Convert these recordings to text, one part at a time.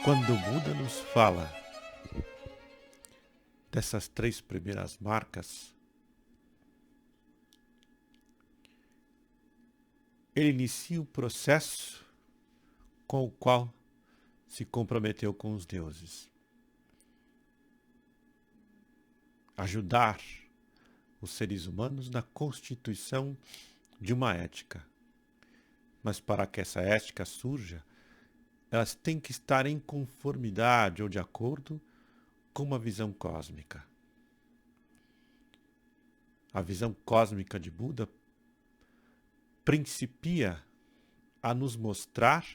Quando o Buda nos fala dessas 3 primeiras marcas, ele inicia o processo com o qual se comprometeu com os deuses. Ajudar os seres humanos na constituição de uma ética. Mas para que essa ética surja, elas têm que estar em conformidade ou de acordo com uma visão cósmica. A visão cósmica de Buda principia a nos mostrar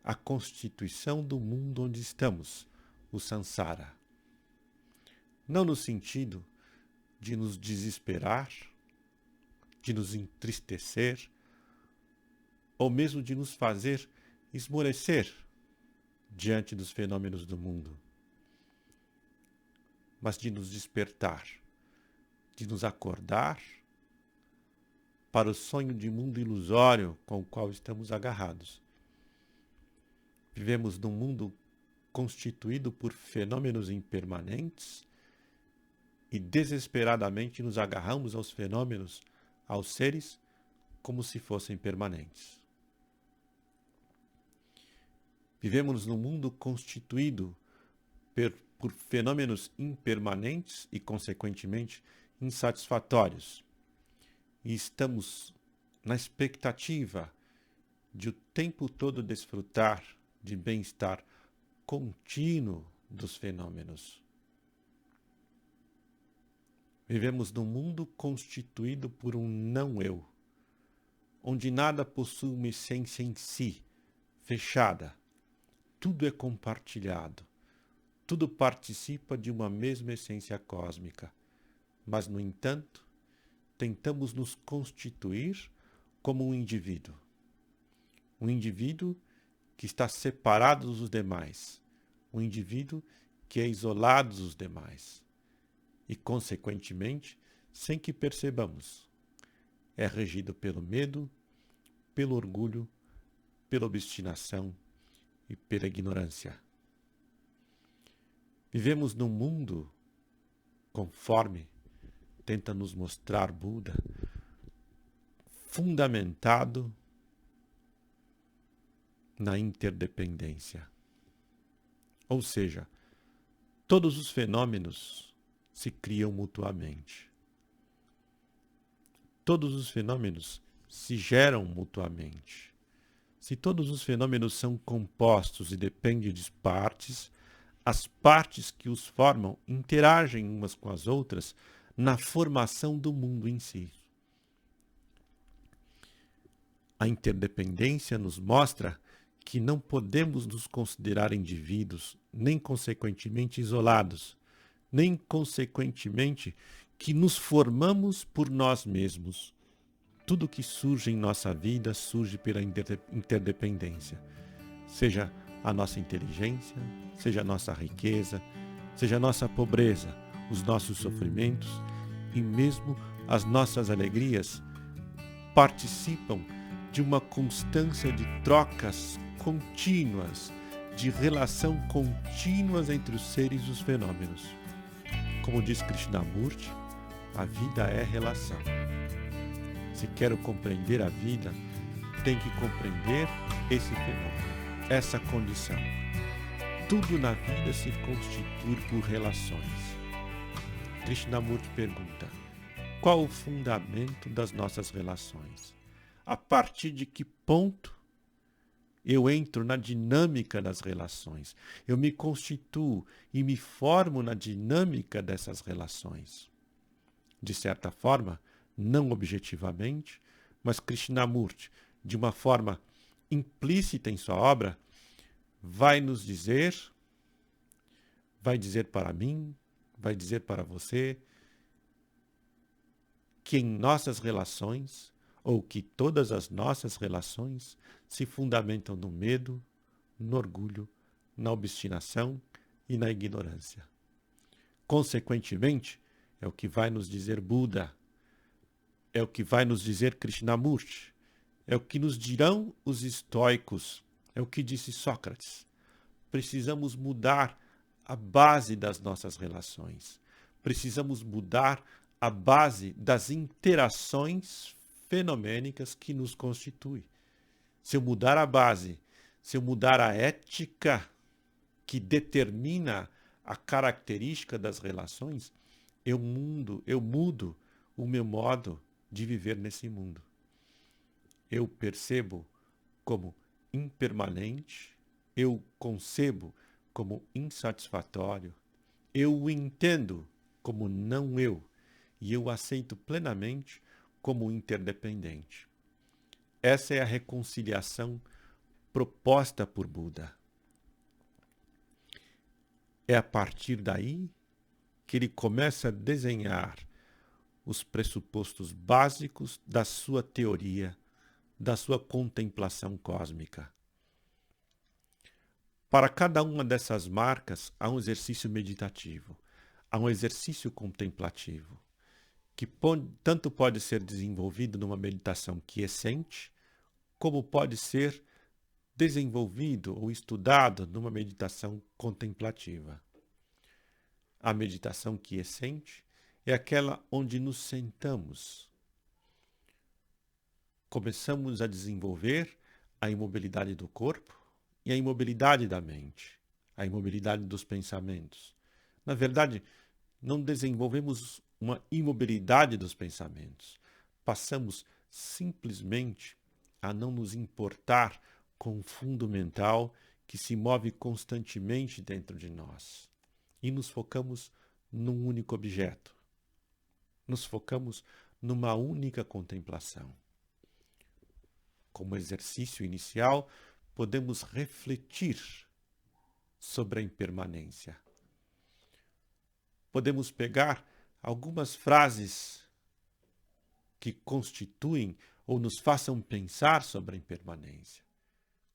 a constituição do mundo onde estamos, o Sansara. Não no sentido de nos desesperar, de nos entristecer, ou mesmo de nos fazer esmorecer diante dos fenômenos do mundo, mas de nos despertar, de nos acordar para o sonho de mundo ilusório com o qual estamos agarrados. Vivemos num mundo constituído por fenômenos impermanentes e desesperadamente nos agarramos aos fenômenos, aos seres, como se fossem permanentes. Vivemos num mundo constituído por fenômenos impermanentes e, consequentemente, insatisfatórios. E estamos na expectativa de o tempo todo desfrutar de bem-estar contínuo dos fenômenos. Vivemos num mundo constituído por um não-eu, onde nada possui uma essência em si, fechada. Tudo é compartilhado. Tudo participa de uma mesma essência cósmica. Mas, no entanto, tentamos nos constituir como um indivíduo. Um indivíduo que está separado dos demais. Um indivíduo que é isolado dos demais. E, consequentemente, sem que percebamos, é regido pelo medo, pelo orgulho, pela obstinação e pela ignorância. Vivemos num mundo, conforme tenta nos mostrar Buda, fundamentado na interdependência. Ou seja, todos os fenômenos se criam mutuamente. Todos os fenômenos se geram mutuamente. Se todos os fenômenos são compostos e dependem de partes, as partes que os formam interagem umas com as outras na formação do mundo em si. A interdependência nos mostra que não podemos nos considerar indivíduos, nem consequentemente isolados, nem consequentemente que nos formamos por nós mesmos. Tudo que surge em nossa vida surge pela interdependência. Seja a nossa inteligência, seja a nossa riqueza, seja a nossa pobreza, os nossos sofrimentos e mesmo as nossas alegrias participam de uma constância de trocas contínuas, de relação contínuas entre os seres e os fenômenos. Como diz Krishnamurti, a vida é relação. Se quero compreender a vida, tem que compreender esse fenômeno, essa condição. Tudo na vida se constitui por relações. Krishnamurti pergunta: qual o fundamento das nossas relações? A partir de que ponto eu entro na dinâmica das relações? Eu me constituo e me formo na dinâmica dessas relações. De certa forma, não objetivamente, mas Krishnamurti, de uma forma implícita em sua obra, vai dizer para mim, vai dizer para você, que em nossas relações, ou que todas as nossas relações, se fundamentam no medo, no orgulho, na obstinação e na ignorância. Consequentemente, é o que vai nos dizer Buda, é o que vai nos dizer Krishnamurti, é o que nos dirão os estoicos, é o que disse Sócrates. precisamos mudar a base das nossas relações. Precisamos mudar a base das interações fenomênicas que nos constituem. Se eu mudar a base, se eu mudar a ética que determina a característica das relações, eu mudo o meu modo de viver nesse mundo. Eu percebo como impermanente, eu concebo como insatisfatório, eu o entendo como não eu, e eu aceito plenamente como interdependente. Essa é a reconciliação proposta por Buda. É a partir daí que ele começa a desenhar os pressupostos básicos da sua teoria, da sua contemplação cósmica. Para cada uma dessas marcas, há um exercício meditativo, há um exercício contemplativo, que tanto pode ser desenvolvido numa meditação quiescente, como pode ser desenvolvido ou estudado numa meditação contemplativa. A meditação quiescente é aquela onde nos sentamos. Começamos a desenvolver a imobilidade do corpo e a imobilidade da mente, a imobilidade dos pensamentos. Na verdade, não desenvolvemos uma imobilidade dos pensamentos. Passamos simplesmente a não nos importar com o fundo mental que se move constantemente dentro de nós. E nos focamos num único objeto. Nos focamos numa única contemplação. Como exercício inicial, podemos refletir sobre a impermanência. Podemos pegar algumas frases que constituem ou nos façam pensar sobre a impermanência,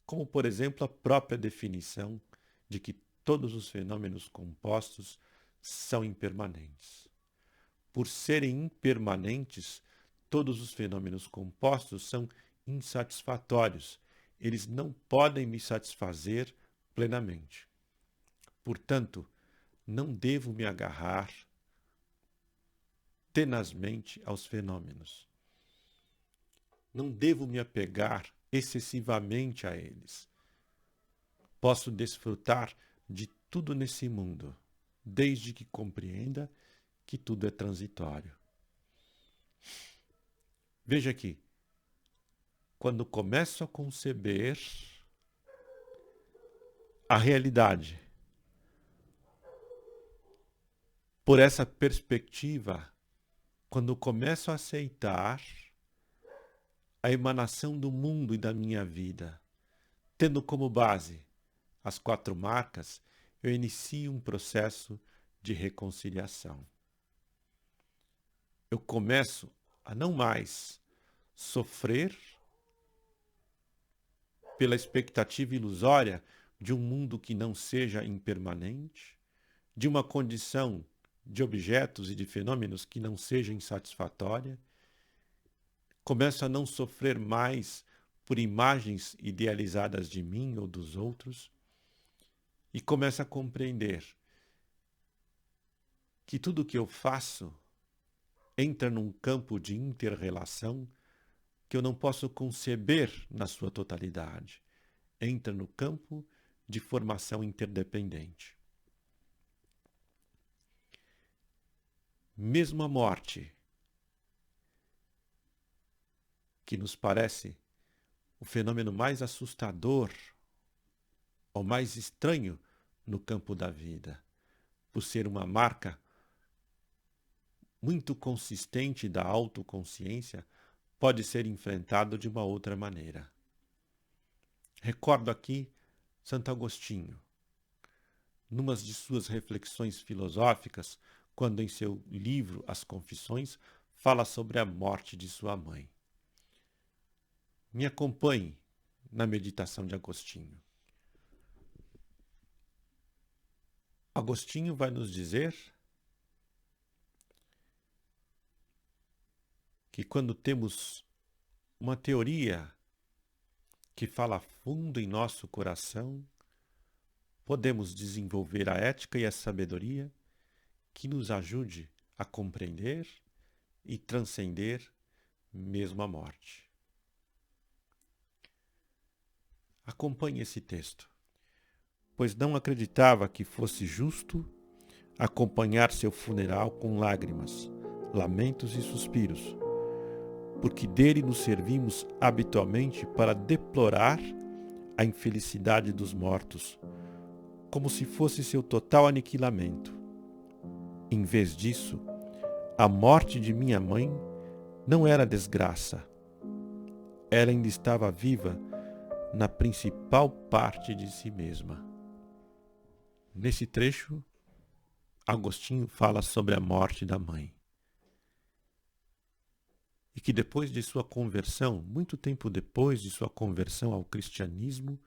como, por exemplo, a própria definição de que todos os fenômenos compostos são impermanentes. Por serem impermanentes, todos os fenômenos compostos são insatisfatórios. Eles não podem me satisfazer plenamente. Portanto, não devo me agarrar tenazmente aos fenômenos. Não devo me apegar excessivamente a eles. Posso desfrutar de tudo nesse mundo, desde que compreenda que tudo é transitório. Veja aqui, quando começo a conceber a realidade por essa perspectiva, quando começo a aceitar a emanação do mundo e da minha vida, tendo como base as 4 marcas, eu inicio um processo de reconciliação. Eu começo a não mais sofrer pela expectativa ilusória de um mundo que não seja impermanente, de uma condição de objetos e de fenômenos que não seja insatisfatória. Começo a não sofrer mais por imagens idealizadas de mim ou dos outros e começo a compreender que tudo o que eu faço entra num campo de inter-relação que eu não posso conceber na sua totalidade. Entra no campo de formação interdependente. Mesmo a morte, que nos parece o fenômeno mais assustador ou mais estranho no campo da vida, por ser uma marca muito consistente da autoconsciência, pode ser enfrentado de uma outra maneira. Recordo aqui Santo Agostinho, numa de suas reflexões filosóficas, quando em seu livro As Confissões fala sobre a morte de sua mãe. Me acompanhe na meditação de Agostinho. Agostinho vai nos dizer que quando temos uma teoria que fala fundo em nosso coração, podemos desenvolver a ética e a sabedoria que nos ajude a compreender e transcender mesmo a morte. Acompanhe esse texto, pois não acreditava que fosse justo acompanhar seu funeral com lágrimas, lamentos e suspiros, porque dele nos servimos habitualmente para deplorar a infelicidade dos mortos, como se fosse seu total aniquilamento. Em vez disso, a morte de minha mãe não era desgraça. Ela ainda estava viva na principal parte de si mesma. Nesse trecho, Agostinho fala sobre a morte da mãe. E que depois de sua conversão, muito tempo depois de sua conversão ao cristianismo,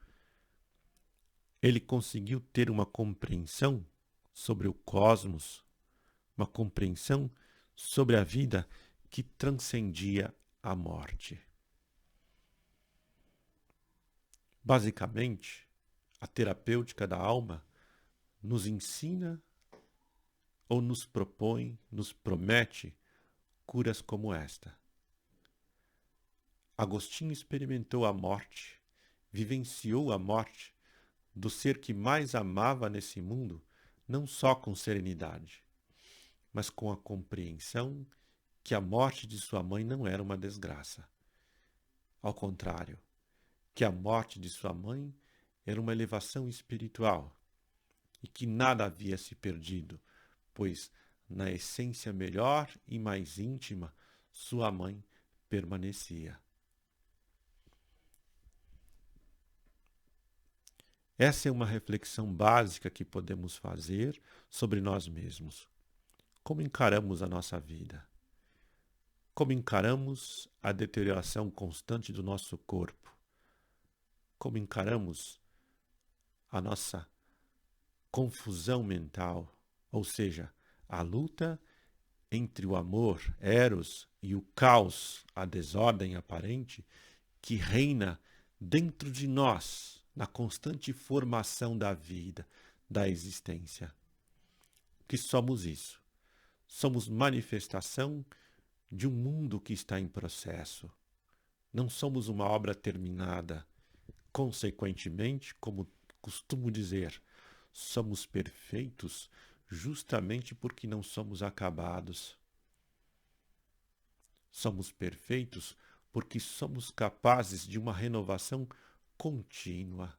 ele conseguiu ter uma compreensão sobre o cosmos, uma compreensão sobre a vida que transcendia a morte. Basicamente, a terapêutica da alma nos ensina ou nos propõe, nos promete curas como esta. Agostinho experimentou a morte, vivenciou a morte do ser que mais amava nesse mundo, não só com serenidade, mas com a compreensão que a morte de sua mãe não era uma desgraça. Ao contrário, que a morte de sua mãe era uma elevação espiritual e que nada havia se perdido, pois na essência melhor e mais íntima, sua mãe permanecia. Essa é uma reflexão básica que podemos fazer sobre nós mesmos. Como encaramos a nossa vida? Como encaramos a deterioração constante do nosso corpo? Como encaramos a nossa confusão mental, ou seja, a luta entre o amor, eros, e o caos, a desordem aparente, que reina dentro de nós, na constante formação da vida, da existência. Que somos isso? Somos manifestação de um mundo que está em processo. Não somos uma obra terminada. Consequentemente, como costumo dizer, somos perfeitos justamente porque não somos acabados. Somos perfeitos porque somos capazes de uma renovação contínua.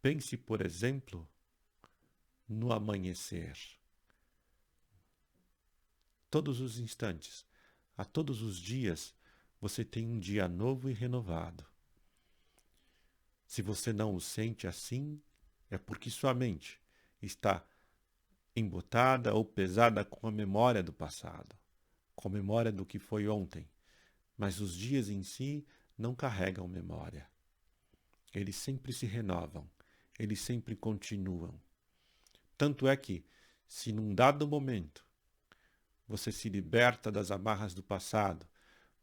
Pense, por exemplo, no amanhecer. Todos os instantes, a todos os dias, você tem um dia novo e renovado. Se você não o sente assim, é porque sua mente está embotada ou pesada com a memória do passado, com a memória do que foi ontem. Mas os dias em si não carregam memória. Eles sempre se renovam, eles sempre continuam. Tanto é que, se num dado momento você se liberta das amarras do passado,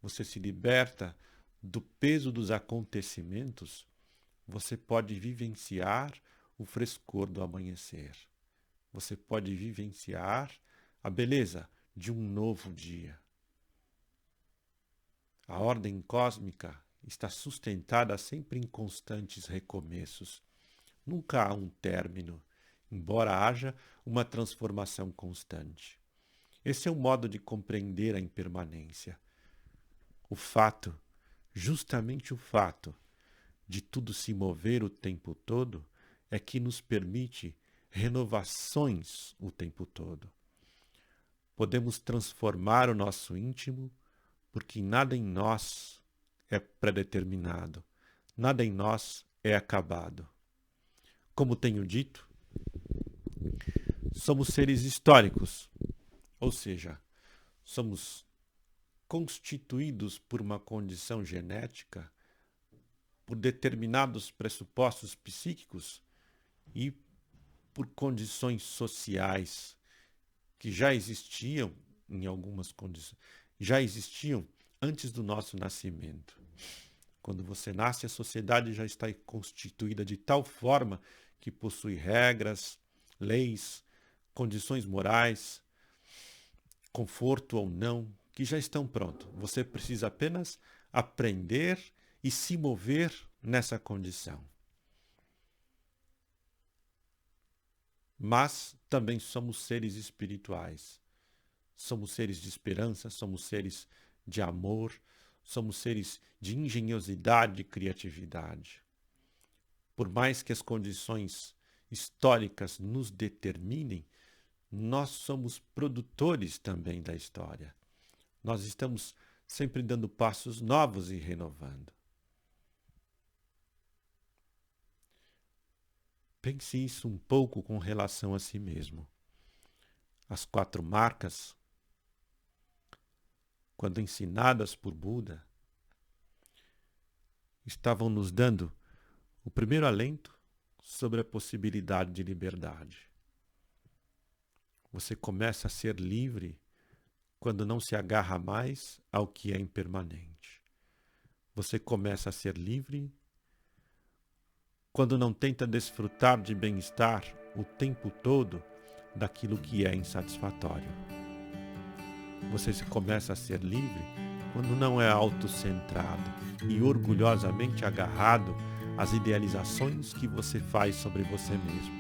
você se liberta do peso dos acontecimentos, você pode vivenciar o frescor do amanhecer. Você pode vivenciar a beleza de um novo dia. A ordem cósmica está sustentada sempre em constantes recomeços. Nunca há um término, embora haja uma transformação constante. Esse é um modo de compreender a impermanência. O fato, justamente o fato, de tudo se mover o tempo todo, é que nos permite renovações o tempo todo. Podemos transformar o nosso íntimo, porque nada em nós é predeterminado, nada em nós é acabado. Como tenho dito, somos seres históricos, ou seja, somos constituídos por uma condição genética, por determinados pressupostos psíquicos e por condições sociais que já existiam em algumas condições, já existiam antes do nosso nascimento. Quando você nasce, a sociedade já está constituída de tal forma que possui regras, leis, condições morais, conforto ou não, que já estão prontos. Você precisa apenas aprender e se mover nessa condição. Mas também somos seres espirituais. Somos seres de esperança, somos seres de amor, somos seres de engenhosidade e criatividade. Por mais que as condições históricas nos determinem, nós somos produtores também da história. Nós estamos sempre dando passos novos e renovando. Pense isso um pouco com relação a si mesmo. As 4 marcas, quando ensinadas por Buda, estavam nos dando o primeiro alento sobre a possibilidade de liberdade. Você começa a ser livre quando não se agarra mais ao que é impermanente. Você começa a ser livre quando não tenta desfrutar de bem-estar o tempo todo daquilo que é insatisfatório. Você começa a ser livre quando não é autocentrado e orgulhosamente agarrado às idealizações que você faz sobre você mesmo.